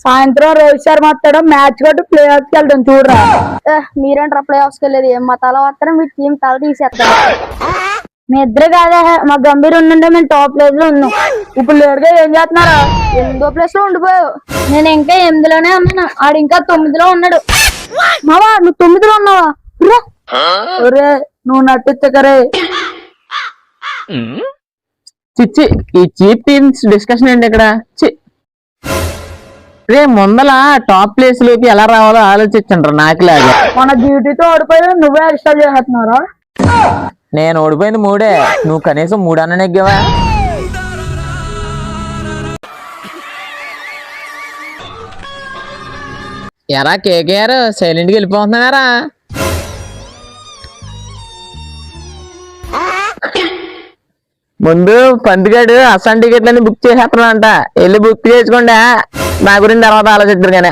సాయంత్రం రోహిత్ శర్మ వస్తాడు మ్యాచ్ కొట్టి ప్లే ఆఫ్ కి వెళ్తాం చూడరా. మీరేంట్రా ప్లే ఆఫ్స్కి వెళ్ళేది? మా తల వస్తారా మీ టీం తల తీసేస్తారు. మీ ఇద్దరు కాదా మా గంభీర్ ఉండుంటే మేము టాప్ ప్లేస్ లో ఉన్నాం. ఇప్పుడు లేడుగా ఏం చేస్తున్నారా? 8వ ప్లేస్ లో ఉండిపోయావు. నేను ఇంకా 8లోనే ఉన్నాను, ఆడు ఇంకా 9లో ఉన్నాడు. మావా నువ్వు 9లో ఉన్నావా? ఒరే నువ్వు నటించకరే. చిచ్చి ఈ చీప్ టీమ్స్ డిస్కషన్ ఏంటి ఇక్కడ? రే ముందల టాప్ ప్లేస్ లోకి ఎలా రావాలో ఆలోచించండి. నాకులాగా మన డ్యూటీతో ఓడిపోయి నువ్వే ఎక్స్ట్రా చేస్తున్నారా? నేను ఓడిపోయింది 3, నువ్వు కనీసం 3 అన్న నెగ్గావా? ఎరా కేకేఆర్ సైలెంట్కి వెళ్ళిపోతున్నారా? ముందు పందిగాడు అస్సాం టికెట్లన్నీ బుక్ చేసేస్తున్నాడంట, వెళ్ళి బుక్ చేసుకోండి. నా గురించి తర్వాత ఆలోచిద్దరు కానీ.